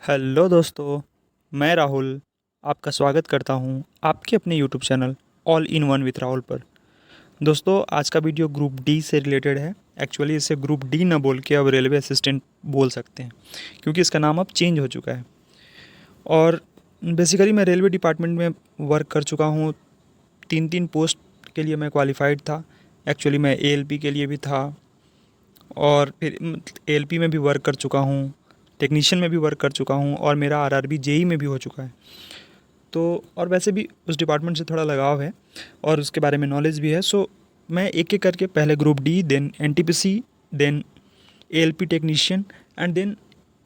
Hello दोस्तों, मैं राहुल आपका स्वागत करता हूं आपके अपने YouTube channel all in one with Rahul पर। दोस्तों, आज का वीडियो ग्रुप डी से रिलेटेड है। एक्चुअली इसे ग्रुप डी ना बोल के अब रेलवे असिस्टेंट बोल सकते हैं, क्योंकि इसका नाम अब चेंज हो चुका है। और बेसिकली मैं रेलवे डिपार्टमेंट में वर्क कर चुका हूँ। तीन तीन पोस्ट के लिए मैं क्वालिफाइड था। एक्चुअली मैं एएलपी के लिए भी था, और फिर एएलपी में भी वर्क कर चुका हूँ, टेक्नीशियन में भी वर्क कर चुका हूँ, और मेरा आरआरबी जेई में भी हो चुका है। तो और वैसे भी उस डिपार्टमेंट से थोड़ा लगाव है और उसके बारे में नॉलेज भी है। सो मैं एक एक करके पहले group D, then NTPC, then ALP technician, and then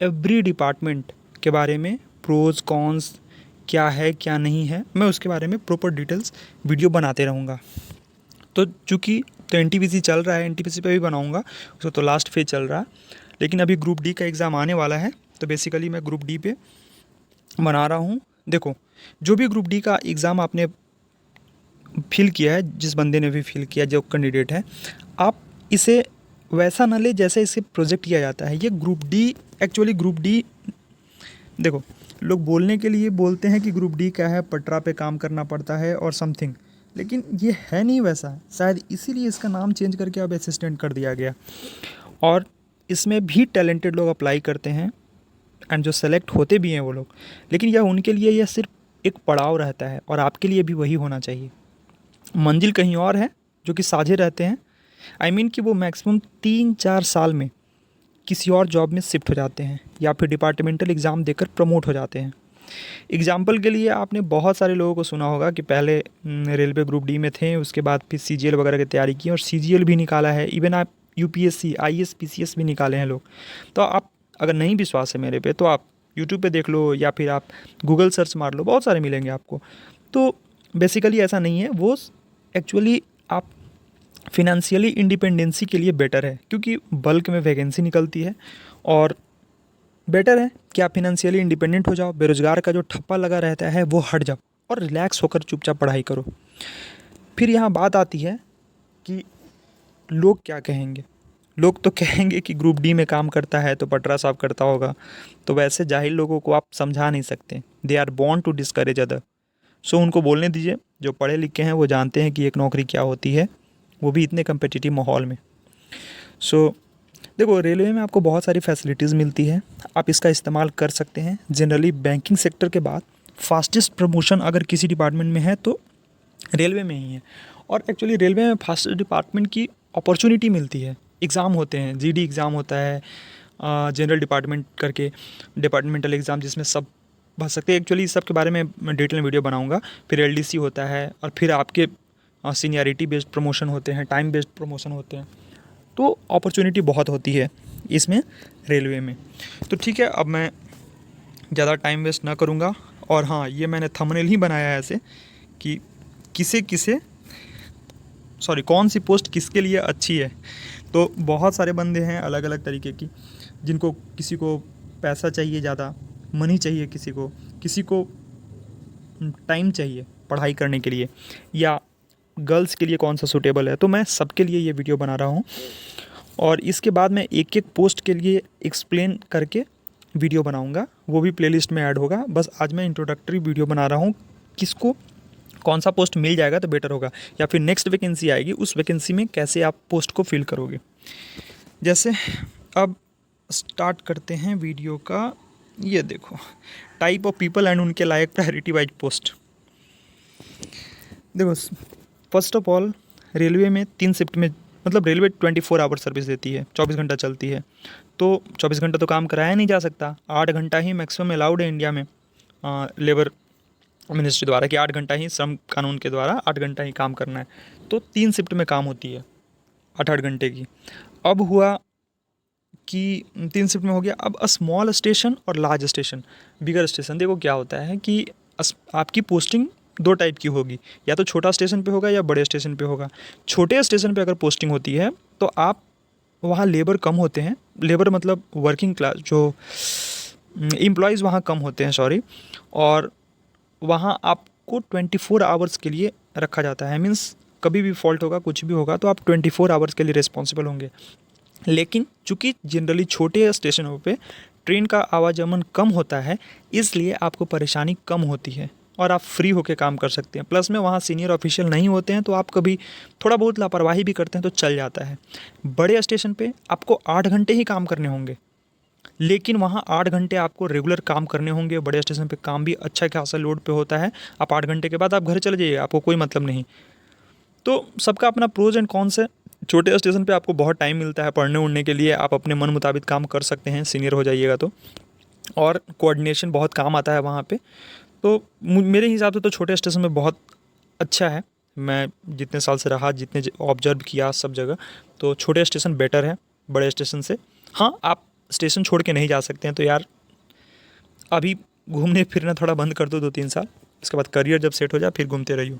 every department के बारे में प्रोज कॉन्स क्या है क्या नहीं है, मैं उसके बारे में प्रॉपर डिटेल्स वीडियो बनाते रहूँगा। तो चूँकि तो एनटीपीसी चल रहा है, एनटीपीसी पे भी बनाऊँगा, उसका तो लास्ट फेज चल रहा है। लेकिन अभी ग्रुप डी का एग्ज़ाम आने वाला है, तो बेसिकली मैं ग्रुप डी पे बना रहा हूँ। देखो, जो भी ग्रुप डी का एग्ज़ाम आपने फिल किया है, जिस बंदे ने भी फिल किया, जो कैंडिडेट है, आप इसे वैसा ना ले जैसे इसे प्रोजेक्ट किया जाता है। ये group D, actually group D, देखो, लोग बोलने के लिए बोलते हैं कि ग्रुप डी क्या है, पटरा पे काम करना पड़ता है और समथिंग, लेकिन ये है नहीं वैसा। शायद इसीलिए इसका नाम चेंज करके अब असिस्टेंट कर दिया गया। और इसमें भी टैलेंटेड लोग अप्लाई करते हैं, एंड जो सेलेक्ट होते भी हैं वो लोग। लेकिन यह उनके लिए यह सिर्फ एक पड़ाव रहता है, और आपके लिए भी वही होना चाहिए। मंजिल कहीं और है, जो कि साझे रहते हैं। आई मीन कि वो मैक्सिमम 3-4 साल में किसी और जॉब में शिफ्ट हो जाते हैं, या फिर डिपार्टमेंटल एग्ज़ाम देकर प्रमोट हो जाते हैं। एग्जाम्पल के लिए आपने बहुत सारे लोगों को सुना होगा कि पहले रेलवे ग्रुप डी में थे, उसके बाद फिर सीजीएल वगैरह की तैयारी की और सीजीएल भी निकाला है। इवन आप यूपीएससी, आईएएस, पीसीएस भी निकाले हैं लोग। तो आप, अगर नहीं विश्वास है मेरे पे, तो आप यूट्यूब पे देख लो, या फिर आप गूगल सर्च मार लो, बहुत सारे मिलेंगे आपको। तो बेसिकली ऐसा नहीं है वो। एक्चुअली आप फिनेंशियली इंडिपेंडेंसी के लिए बेटर है, क्योंकि बल्क में वैकेंसी निकलती है, और बेटर है कि आप फिनेंशियली इंडिपेंडेंट हो जाओ, बेरोजगार का जो ठप्पा लगा रहता है वो हट जाओ, और रिलैक्स होकर चुपचाप पढ़ाई करो। फिर यहाँ बात आती है कि लोग क्या कहेंगे। लोग तो कहेंगे कि ग्रुप डी में काम करता है तो पटरा साफ करता होगा। तो वैसे जाहिल लोगों को आप समझा नहीं सकते। They are born to discourage other. So उनको बोलने दीजिए। जो पढ़े लिखे हैं वो जानते हैं कि एक नौकरी क्या होती है, वो भी इतने कम्पिटिटिव माहौल में। सो देखो, रेलवे में आपको बहुत सारी फैसिलिटीज़ मिलती है, आप इसका इस्तेमाल कर सकते हैं। जनरली बैंकिंग सेक्टर के बाद फास्टेस्ट प्रमोशन अगर किसी डिपार्टमेंट में है तो रेलवे में ही है। और एक्चुअली रेलवे में फास्टेस्ट डिपार्टमेंट की अपॉर्चुनिटी मिलती है। एग्ज़ाम होते हैं, जीडी एग्ज़ाम होता है, जनरल डिपार्टमेंट करके डिपार्टमेंटल एग्ज़ाम, जिसमें सब भर सकते हैं। एक्चुअली इस सब के बारे में मैं डिटेल में वीडियो बनाऊंगा। फिर एलडीसी होता है, और फिर आपके सीनियरिटी बेस्ड प्रमोशन होते हैं, टाइम बेस्ड प्रमोशन होते हैं। तो अपॉर्चुनिटी बहुत होती है इसमें, रेलवे में। तो ठीक है, अब मैं ज़्यादा टाइम वेस्ट ना करूँगा। और हाँ, ये मैंने थंबनेल ही बनाया है ऐसे कि किसे किसे, सॉरी, कौन सी पोस्ट किसके लिए अच्छी है। तो बहुत सारे बंदे हैं अलग अलग तरीके की, जिनको, किसी को पैसा चाहिए ज़्यादा, मनी चाहिए, किसी को टाइम चाहिए पढ़ाई करने के लिए, या गर्ल्स के लिए कौन सा सूटेबल है। तो मैं सबके लिए ये वीडियो बना रहा हूँ, और इसके बाद मैं एक एक पोस्ट के लिए एक्सप्लेन करके वीडियो बनाऊंगा, वो भी प्लेलिस्ट में ऐड होगा। बस आज मैं इंट्रोडक्टरी वीडियो बना रहा हूँ, किसको कौन सा पोस्ट मिल जाएगा तो बेटर होगा, या फिर नेक्स्ट वैकेंसी आएगी उस वैकेंसी में कैसे आप पोस्ट को फिल करोगे। जैसे अब स्टार्ट करते हैं वीडियो का। ये देखो, टाइप ऑफ पीपल एंड उनके लायक प्रायोरिटी वाइज पोस्ट। देखो, फर्स्ट ऑफ ऑल, रेलवे में 3 शिफ्ट में, मतलब रेलवे 24 आवर सर्विस देती है, 24 घंटा चलती है। तो 24 घंटा तो काम कराया नहीं जा सकता, 8 घंटा ही मैक्सिमम अलाउड है इंडिया में लेबर मिनिस्ट्री द्वारा, कि 8 घंटा ही, श्रम कानून के द्वारा 8 घंटा ही काम करना है। तो 3 शिफ्ट में काम होती है 8-8 घंटे की। अब हुआ कि 3 शिफ्ट में हो गया। अब स्मॉल स्टेशन और लार्ज स्टेशन, बिगर स्टेशन, देखो क्या होता है कि आपकी पोस्टिंग 2 टाइप की होगी, या तो छोटा स्टेशन पे होगा या बड़े स्टेशन पे होगा। छोटे स्टेशन पे अगर पोस्टिंग होती है तो आप, वहाँ लेबर कम होते हैं, लेबर मतलब वर्किंग क्लास, जो एम्प्लॉयज़ वहाँ कम होते हैं, सॉरी। और वहाँ आपको 24 आवर्स के लिए रखा जाता है। मीन्स कभी भी फॉल्ट होगा, कुछ भी होगा, तो आप 24 आवर्स के लिए रिस्पॉन्सिबल होंगे। लेकिन चूँकि जनरली छोटे स्टेशनों पे ट्रेन का आवागमन कम होता है, इसलिए आपको परेशानी कम होती है और आप फ्री होकर काम कर सकते हैं। प्लस में वहाँ सीनियर ऑफिशियल नहीं होते हैं, तो आप कभी थोड़ा बहुत लापरवाही भी करते हैं तो चल जाता है। बड़े स्टेशन पे आपको 8 घंटे ही काम करने होंगे, लेकिन वहाँ 8 घंटे आपको रेगुलर काम करने होंगे। बड़े स्टेशन पे काम भी अच्छा खासा लोड पे होता है। आप 8 घंटे के बाद आप घर चले जाइए, आपको कोई मतलब नहीं। तो सबका अपना प्रोज एंड कॉन्स है। छोटे स्टेशन पे आपको बहुत टाइम मिलता है पढ़ने उड़ने के लिए, आप अपने मन मुताबिक काम कर सकते हैं सीनियर हो जाइएगा तो, और कोऑर्डिनेशन बहुत काम आता है वहाँ पे। तो मेरे हिसाब से तो छोटे स्टेशन में बहुत अच्छा है। मैं जितने साल से रहा, जितने ऑब्जर्व किया सब जगह, तो छोटे स्टेशन बेटर है बड़े स्टेशन से। हाँ, आप स्टेशन छोड़ के नहीं जा सकते हैं, तो यार अभी घूमने फिरना थोड़ा बंद कर दो 2-3 साल, इसके बाद करियर जब सेट हो जाए फिर घूमते रहियो।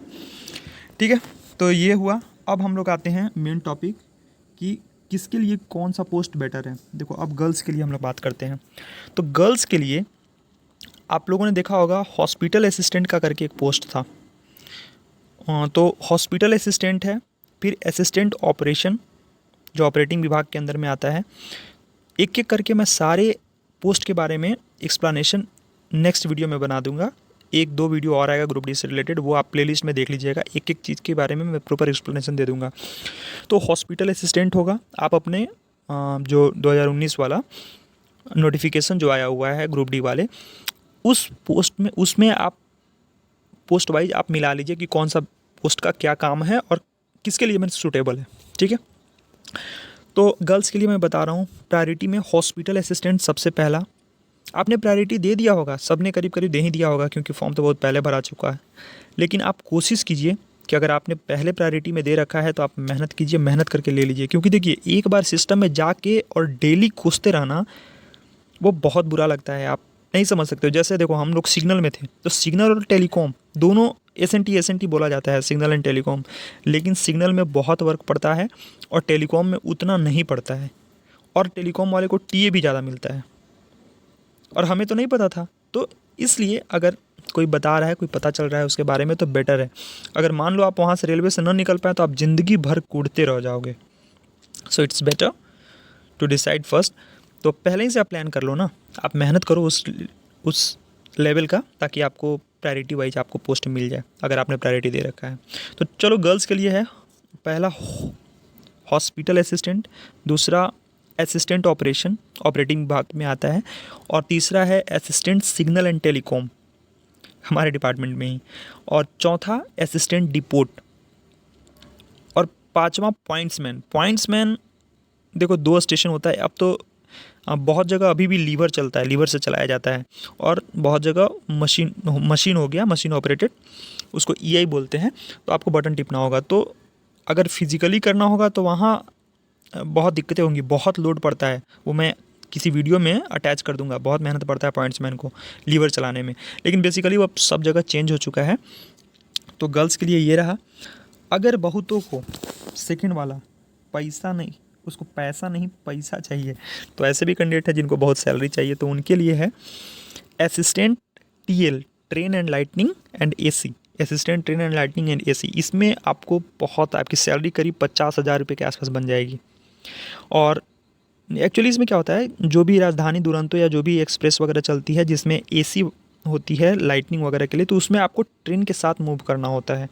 ठीक है, तो ये हुआ। अब हम लोग आते हैं मेन टॉपिक कि किसके लिए कौन सा पोस्ट बेटर है। देखो, अब गर्ल्स के लिए हम लोग बात करते हैं। तो गर्ल्स के लिए आप लोगों ने देखा होगा हॉस्पिटल असिस्टेंट का करके एक पोस्ट था। तो हॉस्पिटल असिस्टेंट है, फिर असिस्टेंट ऑपरेशन जो ऑपरेटिंग विभाग के अंदर में आता है। एक एक करके मैं सारे पोस्ट के बारे में एक्सप्लेनेशन नेक्स्ट वीडियो में बना दूंगा। 1-2 वीडियो और आएगा ग्रुप डी से रिलेटेड, वो आप प्लेलिस्ट में देख लीजिएगा। एक एक चीज़ के बारे में मैं प्रॉपर एक्सप्लेनेशन दे दूंगा। तो हॉस्पिटल असिस्टेंट होगा, आप अपने जो 2019 वाला नोटिफिकेशन जो आया हुआ है ग्रुप डी वाले, उस पोस्ट में उसमें आप पोस्ट वाइज आप मिला लीजिए कि कौन सा पोस्ट का क्या काम है और किसके लिए मैं सूटेबल है। ठीक है, तो गर्ल्स के लिए मैं बता रहा हूँ, प्रायोरिटी में हॉस्पिटल असिस्टेंट सबसे पहला। आपने प्रायोरिटी दे दिया होगा, सबने करीब करीब दे ही दिया होगा क्योंकि फॉर्म तो बहुत पहले भरा चुका है। लेकिन आप कोशिश कीजिए कि अगर आपने पहले प्रायोरिटी में दे रखा है तो आप मेहनत कीजिए, मेहनत करके ले लीजिए। क्योंकि देखिए, एक बार सिस्टम में जाके और डेली घुसते रहना वो बहुत बुरा लगता है, आप नहीं समझ सकते हो। जैसे देखो, हम लोग सिग्नल में थे, तो सिग्नल और टेलीकॉम दोनों एसएनटी बोला जाता है, सिग्नल एंड टेलीकॉम। लेकिन सिग्नल में बहुत वर्क पड़ता है और टेलीकॉम में उतना नहीं पड़ता है, और टेलीकॉम वाले को टीए भी ज़्यादा मिलता है, और हमें तो नहीं पता था। तो इसलिए अगर कोई बता रहा है, कोई पता चल रहा है उसके बारे में, तो बेटर है। अगर मान लो आप वहाँ से रेलवे से न निकल पाए तो आप ज़िंदगी भर कूदते रह जाओगे। So it's better to decide first. तो पहले ही से आप प्लान कर लो ना, आप मेहनत करो उस लेवल का, ताकि आपको प्रायोरिटी वाइज आपको पोस्ट मिल जाए अगर आपने प्रायोरिटी दे रखा है। तो चलो, गर्ल्स के लिए है पहला हॉस्पिटल असिस्टेंट, दूसरा असिस्टेंट ऑपरेशन ऑपरेटिंग विभाग में आता है, और तीसरा है असिस्टेंट सिग्नल एंड टेलीकॉम हमारे डिपार्टमेंट में ही, और चौथा असिस्टेंट डिपोट, और पांचवा पॉइंट्समैन। पॉइंट्समैन देखो 2 स्टेशन होता है अब तो। बहुत जगह अभी भी लीवर चलता है, लीवर से चलाया जाता है, और बहुत जगह मशीन हो गया, मशीन ऑपरेटेड, उसको ईआई बोलते हैं। तो आपको बटन टिपना होगा। तो अगर फिजिकली करना होगा तो वहाँ बहुत दिक्कतें होंगी, बहुत लोड पड़ता है। वो मैं किसी वीडियो में अटैच कर दूंगा। बहुत मेहनत पड़ता है पॉइंट्समैन को लीवर चलाने में, लेकिन बेसिकली वो अब सब जगह चेंज हो चुका है। तो गर्ल्स के लिए ये रहा। अगर बहुतों को सेकंड वाला पैसा नहीं, उसको पैसा नहीं पैसा चाहिए, तो ऐसे भी कैंडिडेट है जिनको बहुत सैलरी चाहिए, तो उनके लिए है assistant TL, train and lightning and AC. Assistant train and lightning and AC, इसमें आपको बहुत, आपकी सैलरी करीब 50,000 रुपये के आसपास बन जाएगी। और एक्चुअली इसमें क्या होता है, जो भी राजधानी दुरंतो या जो भी एक्सप्रेस वगैरह चलती है जिसमें एसी होती है लाइटनिंग वगैरह के लिए, तो उसमें आपको ट्रेन के साथ मूव करना होता है।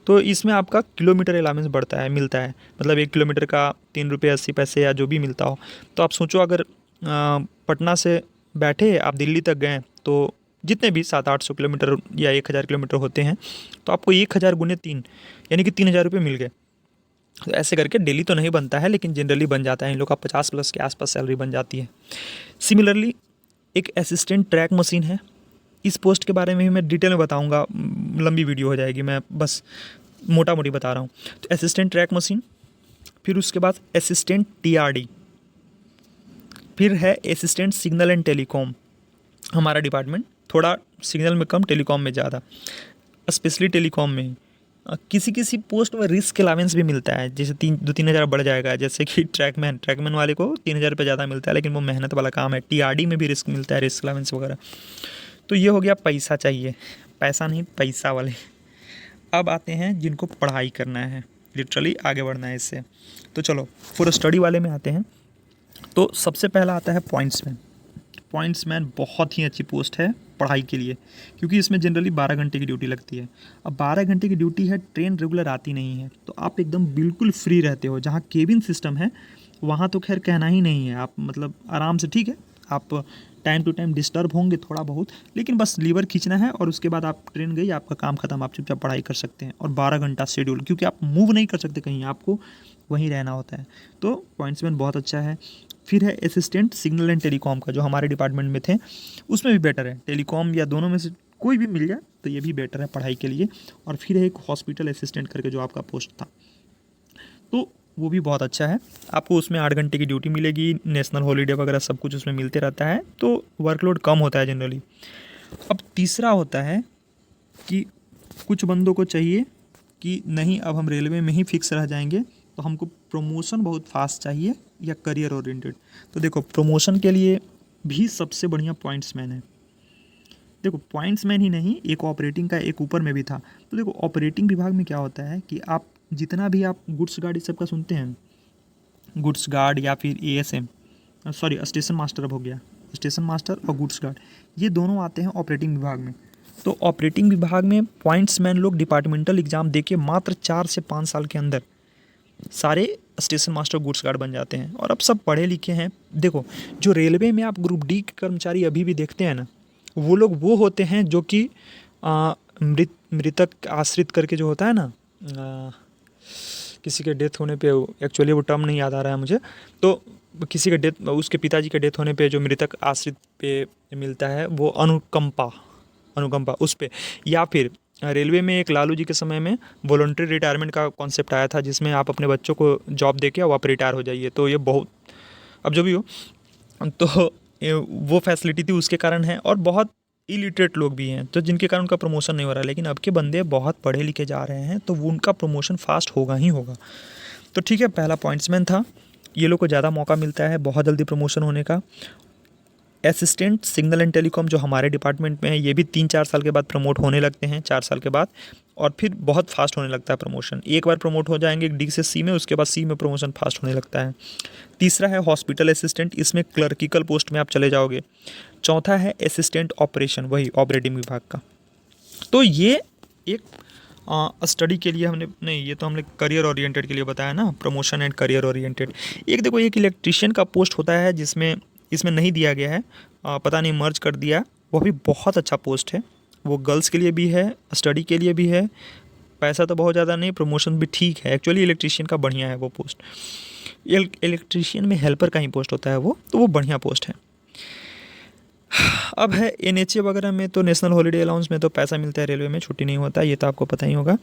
तो इसमें आपका किलोमीटर अलाउंस बढ़ता है, मिलता है। मतलब 1 किलोमीटर का 3 रुपये 80 पैसे या जो भी मिलता हो। तो आप सोचो, अगर पटना से बैठे आप दिल्ली तक गए, तो जितने भी 700-800 किलोमीटर या 1000 किलोमीटर होते हैं, तो आपको 1000 गुने 3 यानी कि 3000 रुपये मिल गए। तो ऐसे करके डेली तो नहीं बनता है, लेकिन जनरली बन जाता है। इन लोग का 50+ के आसपास सैलरी बन जाती है। सिमिलरली एक असिस्टेंट ट्रैक मशीन है। इस पोस्ट के बारे में भी मैं डिटेल में बताऊंगा, लंबी वीडियो हो जाएगी, मैं बस मोटा मोटी बता रहा हूँ। तो असिस्टेंट ट्रैक मशीन, फिर उसके बाद असिस्टेंट टीआरडी, फिर है असिस्टेंट सिग्नल एंड टेलीकॉम। हमारा डिपार्टमेंट थोड़ा सिग्नल में कम, टेलीकॉम में ज़्यादा, स्पेशली टेलीकॉम में ही। किसी किसी पोस्ट में रिस्क अलाउंस भी मिलता है, जैसे 2-3 हज़ार बढ़ जाएगा। जैसे कि ट्रैकमैन वाले को 3000 रुपये ज़्यादा मिलता है, लेकिन वो मेहनत वाला काम है। टीआरडी में भी रिस्क मिलता है, रिस्क अलाउंस वगैरह। तो ये हो गया पैसा चाहिए, पैसा नहीं पैसा वाले। अब आते हैं जिनको पढ़ाई करना है, लिटरली आगे बढ़ना है इससे। तो चलो फॉर स्टडी वाले में आते हैं। तो सबसे पहला आता है पॉइंट्समैन। पॉइंट्समैन बहुत ही अच्छी पोस्ट है पढ़ाई के लिए, क्योंकि इसमें जनरली 12 घंटे की ड्यूटी लगती है। अब 12 घंटे की ड्यूटी है, ट्रेन रेगुलर आती नहीं है, तो आप एकदम बिल्कुल फ्री रहते हो। जहाँ केबिन सिस्टम है वहाँ तो खैर कहना ही नहीं है, आप मतलब आराम से, ठीक है, आप टाइम टू टाइम डिस्टर्ब होंगे थोड़ा बहुत, लेकिन बस लीवर खींचना है और उसके बाद आप ट्रेन गई, आपका काम खत्म, आप चुपचाप पढ़ाई कर सकते हैं। और 12 घंटा शेड्यूल, क्योंकि आप मूव नहीं कर सकते कहीं, आपको वहीं रहना होता है। तो पॉइंट्समैन बहुत अच्छा है। फिर है असिस्टेंट सिग्नल एंड टेलीकॉम का, जो हमारे डिपार्टमेंट में थे, उसमें भी बेटर है। टेलीकॉम या दोनों में से कोई भी मिल जाए तो ये भी बेटर है पढ़ाई के लिए। और फिर है एक हॉस्पिटल असिस्टेंट करके जो आपका पोस्ट था, तो वो भी बहुत अच्छा है। आपको उसमें 8 घंटे की ड्यूटी मिलेगी, नेशनल हॉलीडे वगैरह सब कुछ उसमें मिलते रहता है, तो वर्कलोड कम होता है जनरली। अब तीसरा होता है कि कुछ बंदों को चाहिए कि नहीं अब हम रेलवे में ही फिक्स रह जाएंगे, तो हमको प्रमोशन बहुत फास्ट चाहिए या करियर ओरिएंटेड। तो देखो, प्रमोशन के लिए भी सबसे बढ़िया पॉइंट्समैन है। देखो, पॉइंट्समैन ही नहीं, एक ऑपरेटिंग का एक ऊपर में भी था। तो देखो, ऑपरेटिंग विभाग में क्या होता है कि आप जितना भी आप गुड्स गार्ड इस सब का सुनते हैं, गुड्स गार्ड या फिर एएसएम, सॉरी स्टेशन मास्टर अब हो गया, स्टेशन मास्टर और गुड्स गार्ड, ये दोनों आते हैं ऑपरेटिंग विभाग में। तो ऑपरेटिंग विभाग में पॉइंट्समैन लोग डिपार्टमेंटल एग्जाम देके मात्र 4 से 5 साल के अंदर सारे स्टेशन मास्टर गुड्स गार्ड बन जाते हैं, और अब सब पढ़े लिखे हैं। देखो, जो रेलवे में आप ग्रुप डी के कर्मचारी अभी भी देखते हैं ना, वो लोग वो होते हैं जो कि मृतक आश्रित करके जो होता है ना, किसी के डेथ होने पे, एक्चुअली वो टर्म नहीं याद आ रहा है मुझे, तो किसी के डेथ, उसके पिताजी के डेथ होने पे जो मृतक आश्रित पे मिलता है वो अनुकंपा उस पे। या फिर रेलवे में एक लालू जी के समय में वॉलंटरी रिटायरमेंट का कॉन्सेप्ट आया था, जिसमें आप अपने बच्चों को जॉब देके और आप रिटायर हो जाइए। तो ये बहुत, अब जो भी हो, तो वो फैसिलिटी थी, उसके कारण है। और बहुत इलिटरेट लोग भी हैं तो जिनके कारण उनका प्रमोशन नहीं हो रहा है, लेकिन अब के बंदे बहुत पढ़े लिखे जा रहे हैं, तो वो उनका प्रमोशन फास्ट होगा ही होगा। तो ठीक है, पहला पॉइंट्समैन था, ये लोग को ज़्यादा मौका मिलता है बहुत जल्दी प्रमोशन होने का। असिस्टेंट सिग्नल एंड टेलीकॉम जो हमारे डिपार्टमेंट में है, ये भी 3-4 साल के बाद प्रमोट होने लगते हैं, 4 साल के बाद, और फिर बहुत फास्ट होने लगता है प्रमोशन। एक बार प्रमोट हो जाएंगे डी से सी में, उसके बाद सी में प्रमोशन फास्ट होने लगता है। तीसरा है हॉस्पिटल असिस्टेंट, इसमें क्लर्किकल पोस्ट में आप चले जाओगे। चौथा है असिस्टेंट ऑपरेशन, वही ऑपरेटिंग विभाग का। तो ये एक स्टडी के लिए हमने नहीं, ये तो हमने करियर ओरिएंटेड के लिए बताया ना, प्रमोशन एंड करियर ओरिएंटेड। एक देखो, एक इलेक्ट्रीशियन का पोस्ट होता है जिसमें इसमें नहीं दिया गया है, पता नहीं मर्ज कर दिया, वो भी बहुत अच्छा पोस्ट है। वो गर्ल्स के लिए भी है, स्टडी के लिए भी है, पैसा तो बहुत ज़्यादा नहीं, प्रमोशन भी ठीक है। एक्चुअली इलेक्ट्रीशियन का बढ़िया है वो पोस्ट। इलेक्ट्रीशियन में हेल्पर का ही पोस्ट होता है वो, तो वो बढ़िया पोस्ट है। अब है एनएचए वगैरह में, तो नेशनल हॉलीडे अलाउंस में तो पैसा मिलता है, रेलवे में छुट्टी नहीं होता, ये तो आपको पता ही होगा।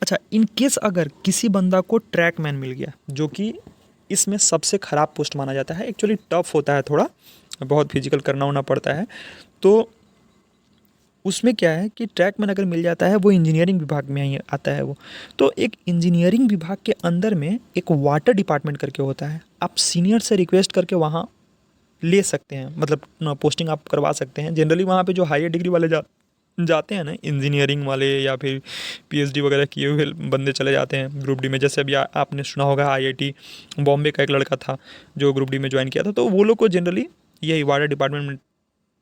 अच्छा, इन केस अगर किसी बंदा को ट्रैकमैन मिल गया, जो कि इसमें सबसे ख़राब पोस्ट माना जाता है, एक्चुअली टफ होता है थोड़ा, बहुत फिजिकल करना होना पड़ता है, तो उसमें क्या है कि ट्रैकमैन अगर मिल जाता है, वो इंजीनियरिंग विभाग में ही आता है वो। तो एक इंजीनियरिंग विभाग के अंदर में एक वाटर डिपार्टमेंट करके होता है, आप सीनियर से रिक्वेस्ट करके वहाँ ले सकते हैं, मतलब पोस्टिंग आप करवा सकते हैं। जनरली वहाँ पे जो हायर डिग्री वाले जाते हैं ना, इंजीनियरिंग वाले या फिर पीएचडी वगैरह किए हुए बंदे चले जाते हैं ग्रुप डी में। जैसे अभी आपने सुना होगा आईआईटी बॉम्बे का एक लड़का था जो ग्रुप डी में ज्वाइन किया था, तो वो लोग को जनरली यही वाटर डिपार्टमेंट में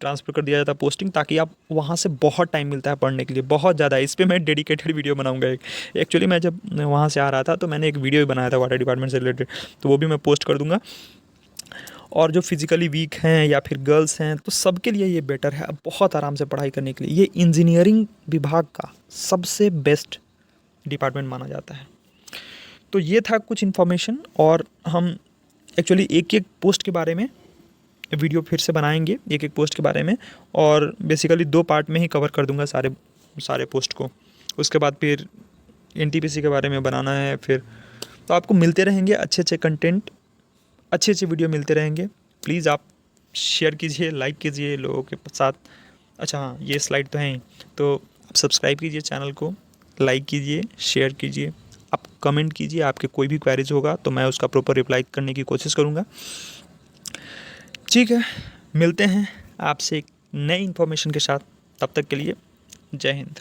ट्रांसफ़र कर दिया जाता है पोस्टिंग, ताकि आप वहाँ से बहुत टाइम मिलता है पढ़ने के लिए, बहुत ज़्यादा। इस पर मैं डेडिकेटेड वीडियो बनाऊंगा एक। एक्चुअली मैं जब वहाँ से आ रहा था तो मैंने एक वीडियो भी बनाया था वाटर डिपार्टमेंट से रिलेटेड, तो वो भी मैं पोस्ट कर दूँगा। और जो फिज़िकली वीक हैं या फिर गर्ल्स हैं, तो सबके लिए ये बेटर है, बहुत आराम से पढ़ाई करने के लिए। ये इंजीनियरिंग विभाग का सबसे बेस्ट डिपार्टमेंट माना जाता है। तो ये था कुछ इन्फॉर्मेशन, और हम एक्चुअली एक एक पोस्ट के बारे में वीडियो फिर से बनाएंगे, एक एक पोस्ट के बारे में, और बेसिकली 2 पार्ट में ही कवर कर दूंगा सारे पोस्ट को। उसके बाद फिर एनटीपीसी के बारे में बनाना है फिर। तो आपको मिलते रहेंगे अच्छे कंटेंट, अच्छे वीडियो मिलते रहेंगे। प्लीज़ आप शेयर कीजिए, लाइक कीजिए लोगों के साथ। अच्छा हाँ, ये स्लाइड तो है ही, तो आप सब्सक्राइब कीजिए चैनल को, लाइक कीजिए, शेयर कीजिए, आप कमेंट कीजिए। आपके कोई भी क्वेरीज होगा तो मैं उसका प्रॉपर रिप्लाई करने की कोशिश करूँगा। ठीक है, मिलते हैं आपसे एक नई इन्फॉर्मेशन के साथ, तब तक के लिए जय हिंद।